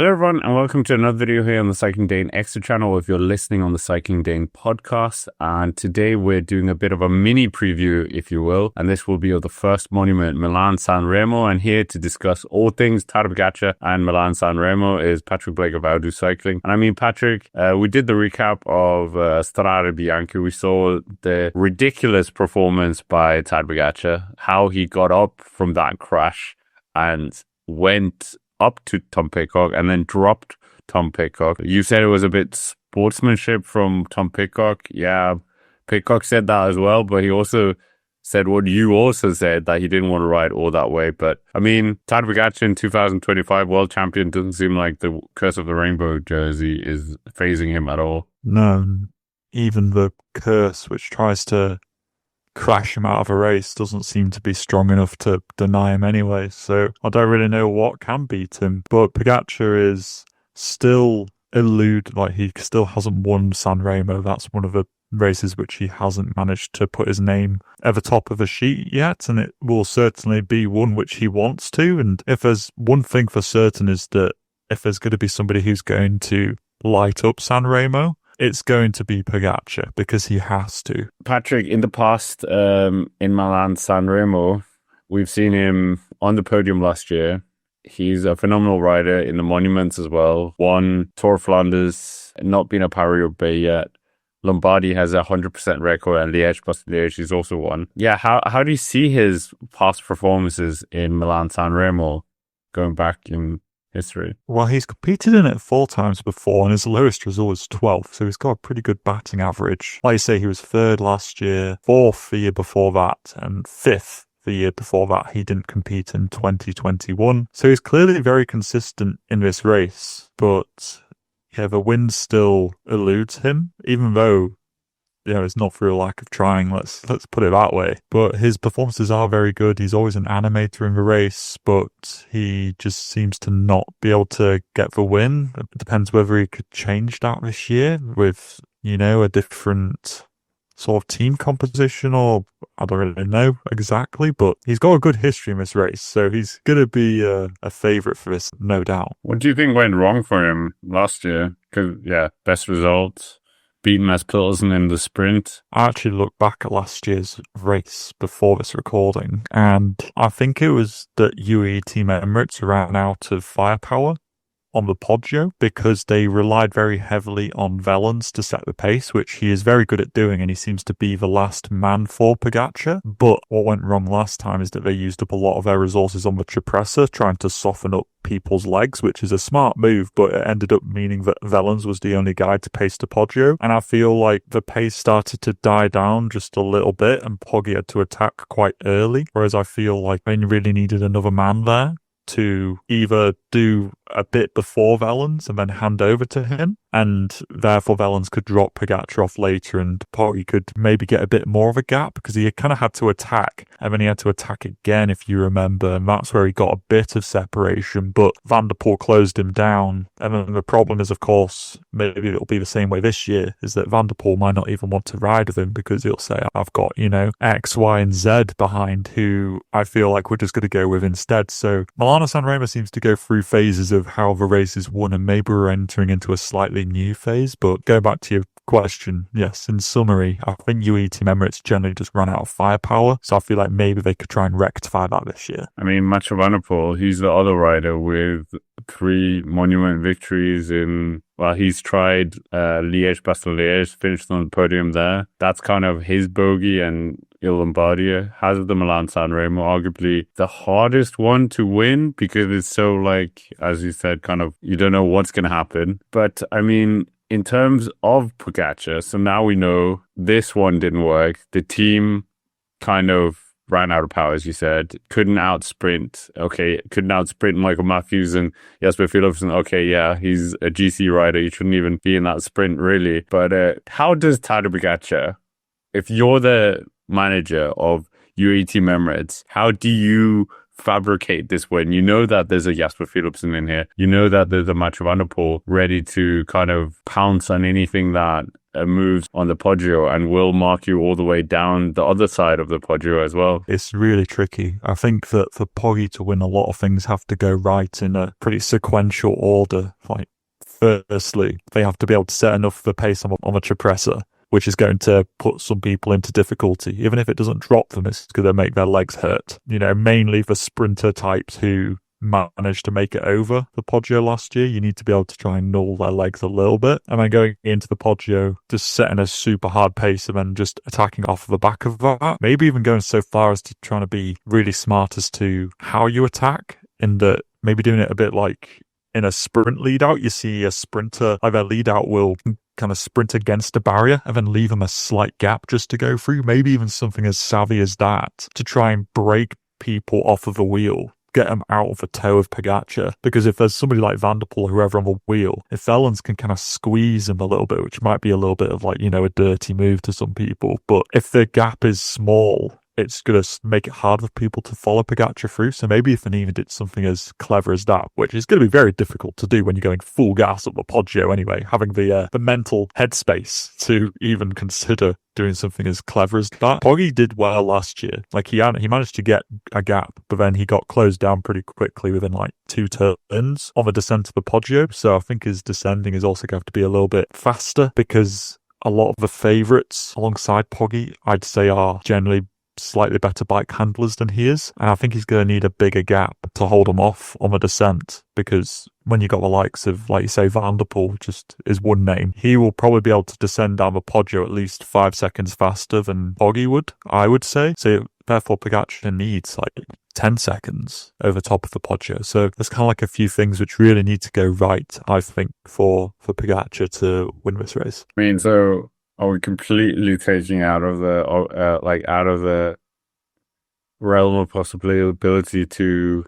Hello everyone and welcome to another video here on the Cycling Dane Extra channel if you're listening on the Cycling Dane podcast. And today we're doing a bit of a mini preview, if you will, and this will be of the first monument, Milan San Remo. And here to discuss all things Tadej Pogacar and Milan San Remo is Patrick Blake of Outdo Cycling. And I mean, Patrick, we did the recap of Strade Bianche. We saw the ridiculous performance by Tadej Pogacar, how he got up from that crash and went up to Tom Pidcock and then dropped Tom Pidcock. You said it was a bit sportsmanship from Tom Pidcock. Yeah, Pidcock said that as well, but he also said what you also said, that he didn't want to ride all that way. But I mean, Tadej Pogacar in 2025 world champion, doesn't seem like the curse of the rainbow jersey is phasing him at all. No, even the curse which tries to crash him out of a race doesn't seem to be strong enough to deny him anyway. So I don't really know what can beat him. But Pogacar is still he still hasn't won San Remo. That's one of the races which he hasn't managed to put his name at the top of a sheet yet, and it will certainly be one which he wants to. And if there's one thing for certain is that if there's going to be somebody who's going to light up San Remo, it's going to be Pogacar, because he has to. Patrick, in the past, in Milan San Remo, we've seen him on the podium last year. He's a phenomenal rider in the monuments as well. Won Tour of Flanders, not been a Paris-Roubaix yet. Lombardia has a 100% record, and Liège-Bastogne-Liège he's also won. Yeah, how do you see his past performances in Milan San Remo going back in history? Well, he's competed in it 4 times before, and his lowest result is 12th, so he's got a pretty good batting average. Like you say, he was 3rd last year, 4th the year before that, and 5th the year before that. He didn't compete in 2021, so he's clearly very consistent in this race. But yeah, the win still eludes him, even though it's not through a lack of trying, let's put it that way. But his performances are very good. He's always an animator in the race, but he just seems to not be able to get the win. It depends whether he could change that this year with, a different sort of team composition, or I don't really know exactly, but he's got a good history in this race, so he's going to be a favourite for this, no doubt. What do you think went wrong for him last year? Because, best results. Beaten Mads Pedersen in the sprint. I actually looked back at last year's race before this recording, and I think it was that UAE Team Emirates ran out of firepower on the Poggio, because they relied very heavily on Wellens to set the pace, which he is very good at doing, and he seems to be the last man for Pogacar. But what went wrong last time is that they used up a lot of their resources on the Cipressa, trying to soften up people's legs, which is a smart move, but it ended up meaning that Wellens was the only guy to pace the Poggio. And I feel like the pace started to die down just a little bit, and Poggi had to attack quite early, whereas I feel like they really needed another man there to either do a bit before Wellens and then hand over to him, and therefore Wellens could drop Pogacar off later and Poggi could maybe get a bit more of a gap, because he kind of had to attack and then he had to attack again, if you remember, and that's where he got a bit of separation, but Van der Poel closed him down. And then the problem is, of course, maybe it'll be the same way this year, is that Van der Poel might not even want to ride with him, because he'll say, I've got, X, Y and Z behind who I feel like we're just going to go with instead. So Milano San Remo seems to go through phases of how the race is won, and maybe we're entering into a slightly new phase. But going back to your question, yes, in summary, I think UAE Team Emirates generally just run out of firepower, so I feel like maybe they could try and rectify that this year. I mean, Mathieu Van der Poel, he's the other rider with 3 monument victories in, he's tried Liège-Bastogne-Liège, finished on the podium there. That's kind of his bogey, and Lombardia has the Milan San Remo, arguably the hardest one to win, because it's so, as you said, kind of, you don't know what's going to happen. But I mean, in terms of Pogacar, so now we know this one didn't work. The team kind of ran out of power, as you said. Couldn't outsprint Michael Matthews and Jasper Philipsen. Okay, yeah, he's a GC rider. He shouldn't even be in that sprint, really. But how does Tadej Pogacar, if you're the manager of UAE Team Emirates, how do you fabricate this win? You know that there's a Jasper Philipsen in here. You know that there's a Mathieu Van der Poel ready to kind of pounce on anything that moves on the Poggio and will mark you all the way down the other side of the Poggio as well. It's really tricky. I think that for Poggi to win, a lot of things have to go right in a pretty sequential order. Like, firstly, they have to be able to set enough of a pace on a Cipressa, which is going to put some people into difficulty. Even if it doesn't drop them, it's going to make their legs hurt. Mainly for sprinter types who managed to make it over the Poggio last year, you need to be able to try and null their legs a little bit. And then going into the Poggio, just setting a super hard pace and then just attacking off the back of that. Maybe even going so far as to trying to be really smart as to how you attack, in that maybe doing it a bit like in a sprint lead out. You see a sprinter, like their lead out will kind of sprint against a barrier and then leave them a slight gap just to go through. Maybe even something as savvy as that to try and break people off of the wheel, get them out of the toe of Pogacar. Because if there's somebody like Van der Poel or whoever on the wheel, if Vellens can kind of squeeze him a little bit, which might be a little bit of like, a dirty move to some people, but if the gap is small, it's going to make it hard for people to follow Pogacar through. So maybe if even did something as clever as that, which is going to be very difficult to do when you're going full gas up the Poggio anyway, having the mental headspace to even consider doing something as clever as that. Poggi did well last year. Like he managed to get a gap, but then he got closed down pretty quickly within like 2 turns on the descent of the Poggio. So I think his descending is also going to have to be a little bit faster, because a lot of the favourites alongside Poggi, I'd say, are generally slightly better bike handlers than he is, and I think he's going to need a bigger gap to hold him off on the descent, because when you got the likes of, like you say, Van der Poel, just is one name, he will probably be able to descend down the Poggio at least 5 seconds faster than Poggi would, I would say. So therefore Pogacar needs like 10 seconds over top of the Poggio. So there's kind of like a few things which really need to go right, I think, for Pogacar to win this race. I mean, so are we completely taking out of the realm of possibility to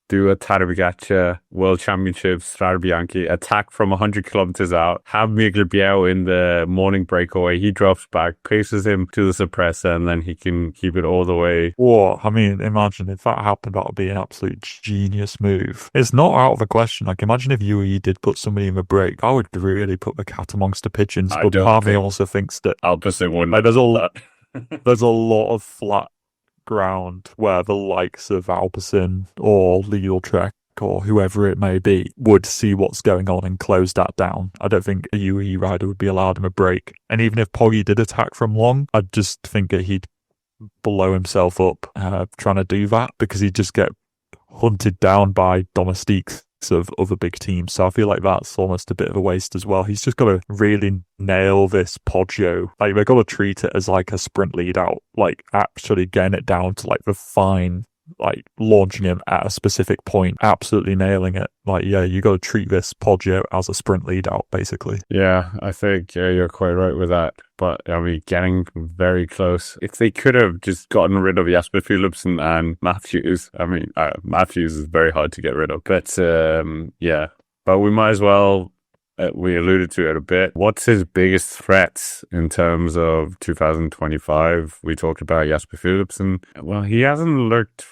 do a Tadej Pogacar World Championships Strade Bianche, attack from 100 kilometers out, have Miguel Biel in the morning breakaway, he drops back, paces him to the suppressor, and then he can keep it all the way? Whoa, I mean, imagine if that happened, that would be an absolute genius move. It's not out of the question. Like, imagine if UAE did put somebody in the break. I would really put the cat amongst the pigeons, but part of me also thinks that Alpecin wouldn't. Like, there's a lot of flat ground where the likes of Alpecin or Lidl Trek or whoever it may be would see what's going on and close that down. I don't think a UAE rider would be allowed him a break. And even if Poggi did attack from long, I'd just think that he'd blow himself up trying to do that, because he'd just get hunted down by domestiques of other big teams. So I feel like that's almost a bit of a waste as well. He's just got to really nail this Poggio. Like, they've got to treat it as like a sprint lead out, like actually getting it down to like the fine, like launching him at a specific point, absolutely nailing it. Like, yeah, you got to treat this Poggio as a sprint lead out, basically. Yeah, I think you're quite right with that. But I mean, getting very close. If they could have just gotten rid of Jasper Philipsen and Matthews, I mean, Matthews is very hard to get rid of. But yeah, but we might as well. We alluded to it a bit. What's his biggest threats in terms of 2025? We talked about Jasper Philipsen. Well, he hasn't looked.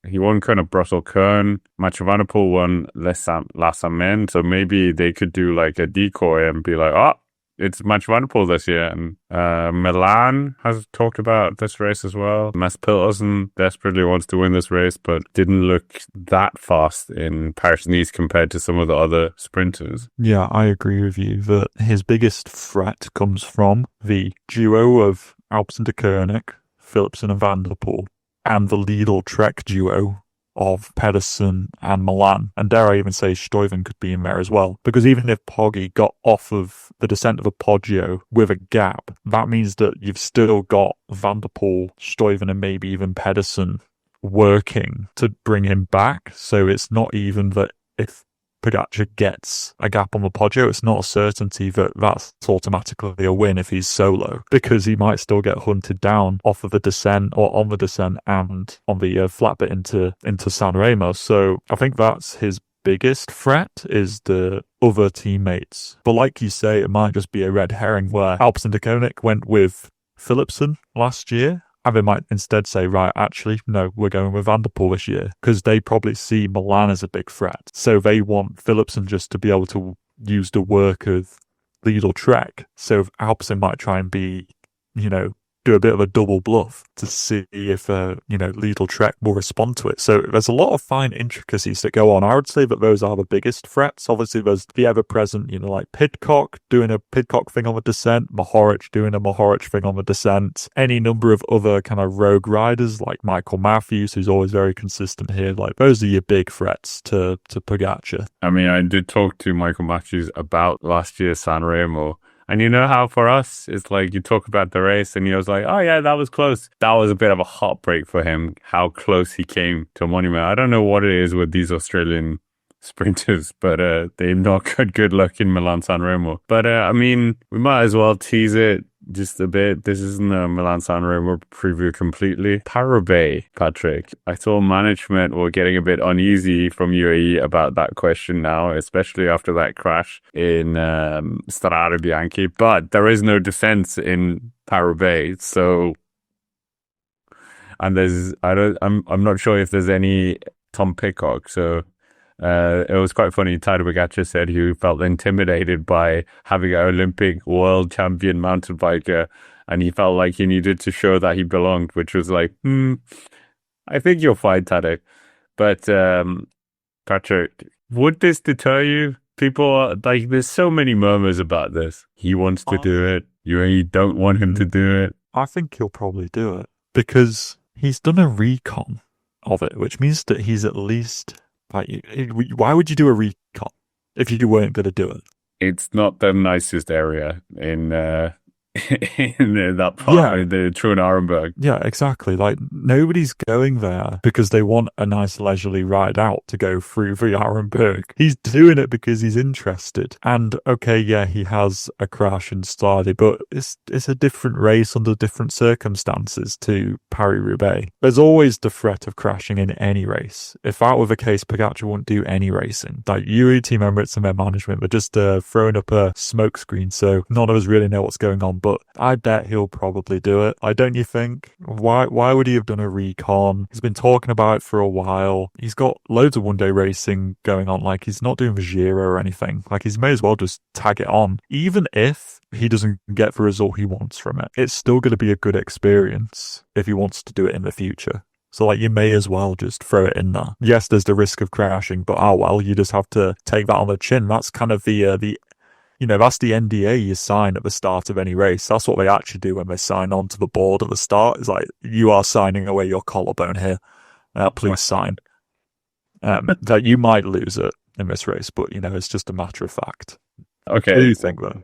He won kind of Brussels-Kern. Mathieu Van der Poel won La Semaine. So maybe they could do like a decoy and be like, oh, it's Mathieu Van der Poel this year. And Milan has talked about this race as well. Mads Pedersen desperately wants to win this race, but didn't look that fast in Paris-Nice compared to some of the other sprinters. Yeah, I agree with you that his biggest threat comes from the duo of Alpecin de Koenig, Philipsen and Van der Poel, and the Lidl Trek duo of Pedersen and Milan. And dare I even say Stuyven could be in there as well. Because even if Poggi got off of the descent of a Poggio with a gap, that means that you've still got Van der Poel, Stuyven and maybe even Pedersen working to bring him back. So it's not even that if Pogacar gets a gap on the Poggio, it's not a certainty that that's automatically a win if he's solo, because he might still get hunted down off of the descent or on the descent and on the flat bit into San Remo. So I think that's his biggest threat, is the other teammates. But like you say, it might just be a red herring where Alpecin de Koenig went with Philipsen last year, and they might instead say, right, actually, no, we're going with Van der Poel this year, because they probably see Milan as a big threat. So they want Philipsen just to be able to use the work of Lidl-Trek. So Alpecin might try and be, do a bit of a double bluff to see if, Lidl-Trek will respond to it. So there's a lot of fine intricacies that go on. I would say that those are the biggest threats. Obviously, there's the ever-present, like Pidcock doing a Pidcock thing on the descent, Mohoric doing a Mohoric thing on the descent, any number of other kind of rogue riders like Michael Matthews, who's always very consistent here. Like, those are your big threats to Pogacar. I mean, I did talk to Michael Matthews about last year's San Remo. And you know how for us, it's like you talk about the race and he was like, oh yeah, that was close. That was a bit of a heartbreak for him, how close he came to a monument. I don't know what it is with these Australian sprinters, but they've not got good luck in Milan San Remo. But I mean, we might as well tease it just a bit. This isn't a Milan San Remo preview completely. Paris, Patrick. I saw management were getting a bit uneasy from UAE about that question now, especially after that crash in Strade Bianche. But there is no defense in Paris, so and I'm not sure if there's any Tom Pidcock, so. It was quite funny. Tadej Pogacar said he felt intimidated by having an Olympic world champion mountain biker, and he felt like he needed to show that he belonged, which was like, I think you'll find Tadej. But Patrick, would this deter you? People are like, there's so many murmurs about this. He wants to do it. You don't want him to do it. I think he'll probably do it because he's done a recon of it, which means that he's at least. Like, why would you do a recon if you weren't going to do it? It's not the nicest area in that part of the Truhen-Arenberg. Yeah, exactly. Like, nobody's going there because they want a nice leisurely ride out to go through the Arenberg. He's doing it because he's interested. And okay, yeah, he has a crash in Strade, but it's a different race under different circumstances to Paris-Roubaix. There's always the threat of crashing in any race. If that were the case, Pogacar wouldn't do any racing. Like, UAE Team Emirates and their management were just throwing up a smoke screen, so none of us really know what's going on. But I bet he'll probably do it. Don't you think? Why would he have done a recon? He's been talking about it for a while. He's got loads of one-day racing going on. Like, he's not doing the Giro or anything. Like, he may as well just tag it on. Even if he doesn't get the result he wants from it, it's still going to be a good experience if he wants to do it in the future. So, like, you may as well just throw it in there. Yes, there's the risk of crashing, but you just have to take that on the chin. That's kind of that's the NDA you sign at the start of any race. That's what they actually do when they sign on to the board at the start. It's like, you are signing away your collarbone here. Please sign. That you might lose it in this race, but, it's just a matter of fact. Okay. What do you think, though?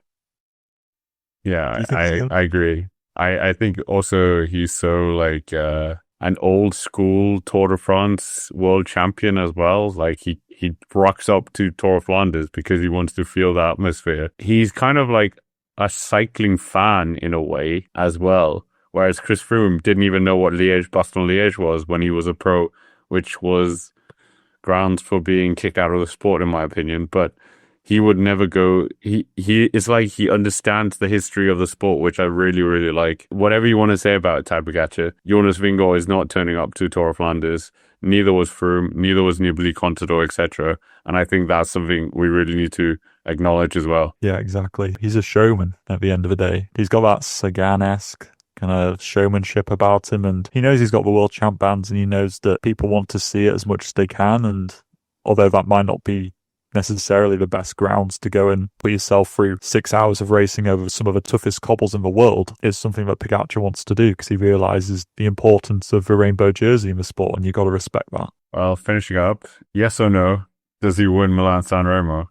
Yeah, I agree. I think also he's so, like, an old school Tour de France world champion as well. Like, he rocks up to Tour of Flanders because he wants to feel the atmosphere. He's kind of like a cycling fan in a way as well. Whereas Chris Froome didn't even know what Bastogne-Liège was when he was a pro, which was grounds for being kicked out of the sport, in my opinion. But he would never go. It's like he understands the history of the sport, which I really, really like. Whatever you want to say about Tadej Pogacar, Jonas Vingegaard is not turning up to Tour of Flanders. Neither was Froome, neither was Nibali, Contador, etc. And I think that's something we really need to acknowledge as well. Yeah, exactly. He's a showman at the end of the day. He's got that Sagan-esque kind of showmanship about him, and he knows he's got the world champ bands, and he knows that people want to see it as much as they can. And although that might not be necessarily the best grounds to go and put yourself through 6 hours of racing over some of the toughest cobbles in the world, is something that Pogacar wants to do because he realises the importance of the rainbow jersey in the sport, and you've got to respect that. Well, finishing up, yes or no, does he win Milan San Remo?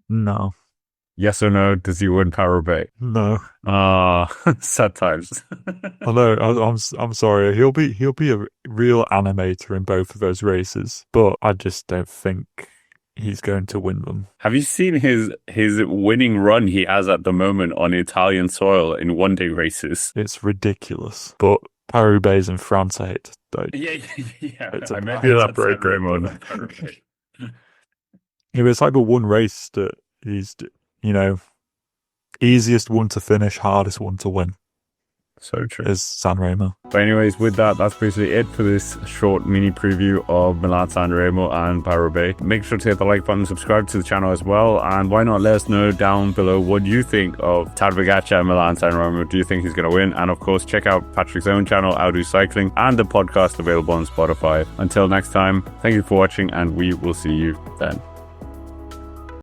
No. Yes or no, does he win Paris-Roubaix? No. Sad times. Although I'm sorry, he'll be a real animator in both of those races, but I just don't think he's going to win them. Have you seen his winning run he has at the moment on Italian soil in one-day races? It's ridiculous. But Paris-Roubaix is in France, I hate. Yeah. I meant to elaborate, Raymond. It's like the one race that he's, easiest one to finish, hardest one to win. So true. is San Remo. But anyways, with that, that's basically it for this short mini preview of Milan San Remo and Paris-Roubaix. Make sure to hit the like button, subscribe to the channel as well, and why not let us know down below what you think of Tadej Pogacar and Milan San Remo. Do you think he's going to win? And of course, check out Patrick's own channel, I'll Do Cycling, and the podcast available on Spotify. Until next time, thank you for watching, and we will see you then.